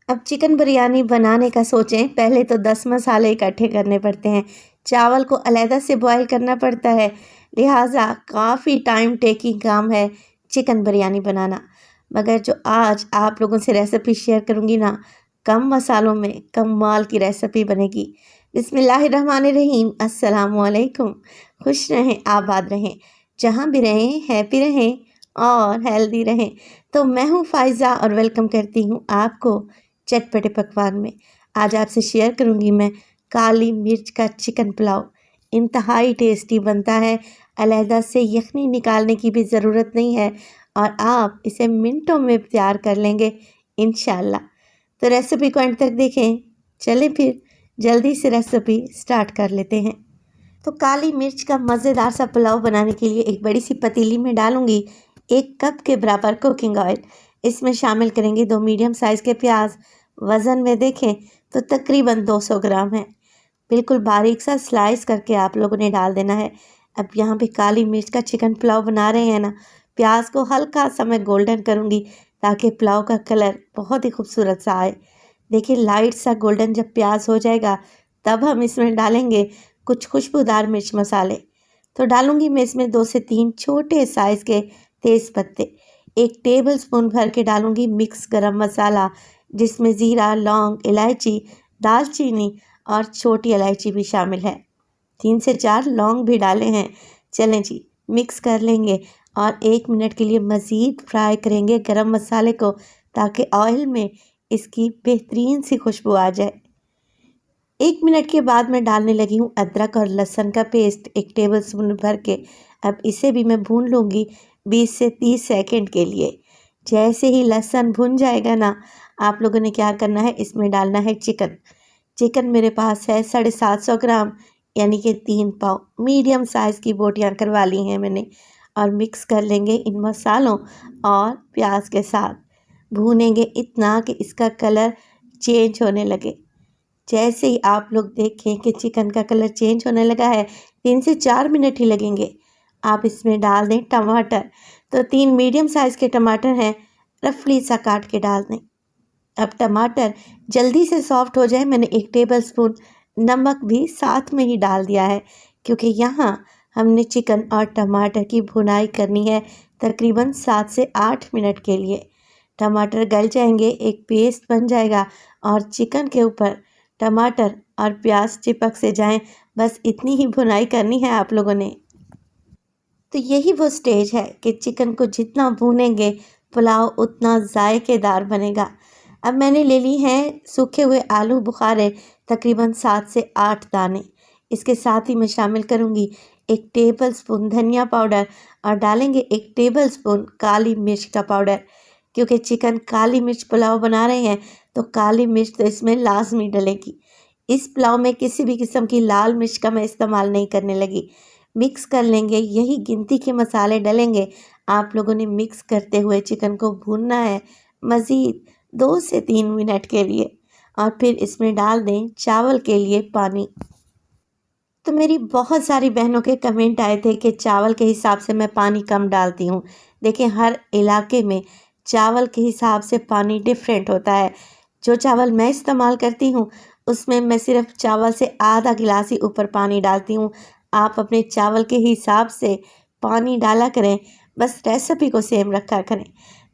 अब चिकन बिरयानी बनाने का सोचें, पहले तो 10 मसाले इकट्ठे करने पड़ते हैं। चावल को अलहदा से बॉयल करना पड़ता है, लिहाजा काफ़ी टाइम टेकिंग काम है चिकन बिरयानी बनाना। मगर जो आज आप लोगों से रेसिपी शेयर करूंगी ना, कम मसालों में कमाल की रेसिपी बनेगी। बिस्मिल्लाहिर्रहमानिर्रहीम, अस्सलामुअलैकुम। खुश रहें, आबाद रहें, जहाँ भी रहें हैप्पी रहें और हेल्दी रहें। तो मैं हूँ फ़ाइज़ा और वेलकम करती हूँ आपको चटपटे पकवान में। आज आपसे शेयर करूंगी मैं काली मिर्च का चिकन पुलाव। इंतहाई टेस्टी बनता है, अलहदा से यखनी निकालने की भी ज़रूरत नहीं है और आप इसे मिनटों में तैयार कर लेंगे इंशाल्लाह। तो रेसिपी को एंड तक देखें। चलें फिर जल्दी से रेसिपी स्टार्ट कर लेते हैं। तो काली मिर्च का मज़ेदार सा पुलाव बनाने के लिए एक बड़ी सी पतीली में डालूंगी 1 कप के बराबर कुकिंग ऑयल। इसमें शामिल करेंगे 2 मीडियम साइज़ के प्याज। वज़न में देखें तो तकरीबन 200 ग्राम है। बिल्कुल बारीक सा स्लाइस करके आप लोगों ने डाल देना है। अब यहाँ पे काली मिर्च का चिकन पुलाव बना रहे हैं ना, प्याज को हल्का सा मैं गोल्डन करूँगी ताकि पुलाव का कलर बहुत ही खूबसूरत सा आए। देखिए लाइट सा गोल्डन जब प्याज हो जाएगा तब हम इसमें डालेंगे कुछ खुशबूदार मिर्च मसाले। तो डालूंगी मैं इसमें 2 से 3 छोटे साइज़ के तेज़ पत्ते। 1 टेबल स्पून भर के डालूंगी मिक्स गरम मसाला, जिसमें ज़ीरा, लौंग, इलायची, दालचीनी और छोटी इलायची भी शामिल है। 3 से 4 लौंग भी डाले हैं। चलें जी, मिक्स कर लेंगे और 1 मिनट के लिए मज़ीद फ्राई करेंगे गरम मसाले को, ताकि ऑयल में इसकी बेहतरीन सी खुशबू आ जाए। 1 मिनट के बाद मैं डालने लगी हूँ अदरक और लहसुन का पेस्ट 1 टेबल स्पून भर के। अब इसे भी मैं भून लूँगी 20 से 30 सेकंड के लिए। जैसे ही लहसुन भुन जाएगा ना, आप लोगों ने क्या करना है, इसमें डालना है चिकन। चिकन मेरे पास है 750 ग्राम, यानी कि 3 पाव। मीडियम साइज़ की बोटियाँ करवा ली हैं मैंने और मिक्स कर लेंगे इन मसालों और प्याज के साथ। भूनेंगे इतना कि इसका कलर चेंज होने लगे। जैसे ही आप लोग देखें कि चिकन का कलर चेंज होने लगा है, 3 से 4 मिनट ही लगेंगे, आप इसमें डाल दें टमाटर। तो 3 मीडियम साइज़ के टमाटर हैं, रफली सा काट के डाल दें। अब टमाटर जल्दी से सॉफ्ट हो जाए, मैंने 1 टेबल स्पून नमक भी साथ में ही डाल दिया है, क्योंकि यहाँ हमने चिकन और टमाटर की भुनाई करनी है तकरीबन 7 से 8 मिनट के लिए। टमाटर गल जाएंगे, एक पेस्ट बन जाएगा और चिकन के ऊपर टमाटर और प्याज चिपक से जाएं, बस इतनी ही भुनाई करनी है आप लोगों ने। तो यही वो स्टेज है कि चिकन को जितना भूनेंगे पुलाव उतना जायकेदार बनेगा। अब मैंने ले ली हैं सूखे हुए आलू बुखारे, तकरीबन 7 से 8 दाने। इसके साथ ही मैं शामिल करूंगी 1 टेबल स्पून धनिया पाउडर और डालेंगे 1 टेबल स्पून काली मिर्च का पाउडर। क्योंकि चिकन काली मिर्च पुलाव बना रहे हैं तो काली मिर्च तो इसमें लाजमी डलेगी। इस पुलाव में किसी भी किस्म की लाल मिर्च का मैं इस्तेमाल नहीं करने लगी। मिक्स कर लेंगे, यही गिनती के मसाले डलेंगे। आप लोगों ने मिक्स करते हुए चिकन को भूनना है मज़ीद 2 से 3 मिनट के लिए और फिर इसमें डाल दें चावल के लिए पानी। तो मेरी बहुत सारी बहनों के कमेंट आए थे कि चावल के हिसाब से मैं पानी कम डालती हूँ। देखिए हर इलाके में चावल के हिसाब से पानी डिफरेंट होता है। जो चावल मैं इस्तेमाल करती हूँ उसमें मैं सिर्फ चावल से आधा गिलास ही ऊपर पानी डालती हूँ। आप अपने चावल के हिसाब से पानी डाला करें, बस रेसिपी को सेम रखा करें।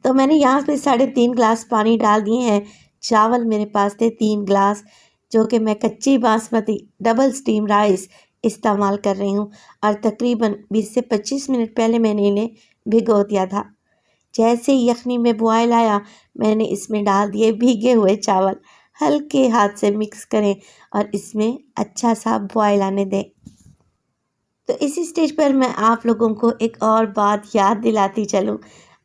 तो मैंने यहाँ पे 3.5 गिलास पानी डाल दिए हैं। चावल मेरे पास थे 3 गिलास, जो कि मैं कच्ची बासमती डबल स्टीम राइस इस्तेमाल कर रही हूँ और तकरीबन 20 से 25 मिनट पहले मैंने इन्हें भिगो दिया था। जैसे ही यखनी में बॉयल आया, मैंने इसमें डाल दिए भीगे हुए चावल। हल्के हाथ से मिक्स करें और इसमें अच्छा सा बॉयल आने दें। तो इसी स्टेज पर मैं आप लोगों को एक और बात याद दिलाती चलूँ।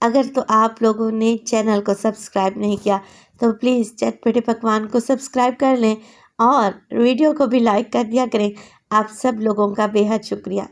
अगर तो आप लोगों ने चैनल को सब्सक्राइब नहीं किया तो प्लीज़ चटपटे पकवान को सब्सक्राइब कर लें और वीडियो को भी लाइक कर दिया करें। आप सब लोगों का बेहद शुक्रिया।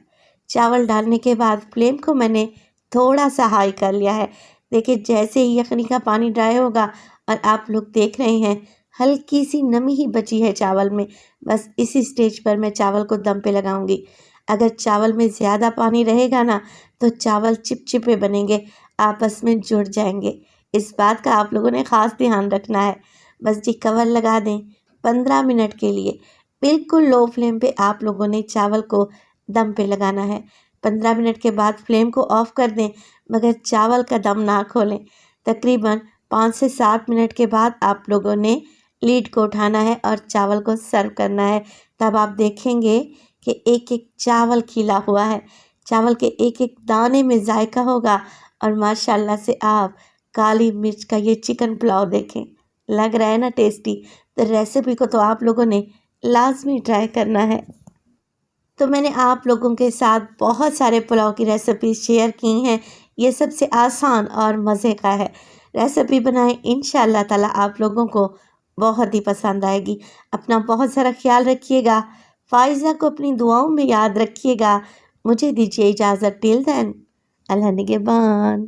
चावल डालने के बाद फ्लेम को मैंने थोड़ा सा हाई कर लिया है। देखिए जैसे ही यखनी का पानी ड्राई होगा और आप लोग देख रहे हैं हल्की सी नमी ही बची है चावल में, बस इसी स्टेज पर मैं चावल को दम पे लगाऊंगी। अगर चावल में ज़्यादा पानी रहेगा ना तो चावल चिपचिपे बनेंगे, आपस में जुड़ जाएंगे। इस बात का आप लोगों ने ख़ास ध्यान रखना है। बस जी कवर लगा दें 15 मिनट के लिए। बिल्कुल लो फ्लेम पे आप लोगों ने चावल को दम पे लगाना है। 15 मिनट के बाद फ्लेम को ऑफ कर दें, मगर चावल का दम ना खोलें। तकरीबन 5 से 7 मिनट के बाद आप लोगों ने लीड को उठाना है और चावल को सर्व करना है। तब आप देखेंगे कि एक एक चावल खिला हुआ है, चावल के एक एक दाने में जायका होगा और माशाल्लाह से आप काली मिर्च का ये चिकन पुलाव देखें, लग रहा है ना टेस्टी। तो रेसिपी को तो आप लोगों ने लाजमी ट्राई करना है। तो मैंने आप लोगों के साथ बहुत सारे पुलाव की रेसिपी शेयर की हैं। ये सबसे आसान और मज़े का है। रेसिपी बनाएं, इंशाअल्लाह ताला आप लोगों को बहुत ही पसंद आएगी। अपना बहुत सारा ख्याल रखिएगा। फ़ाइज़ा को अपनी दुआओं में याद रखिएगा। मुझे दीजिए इजाज़त। टिल देन, अल्लाह निगहबान।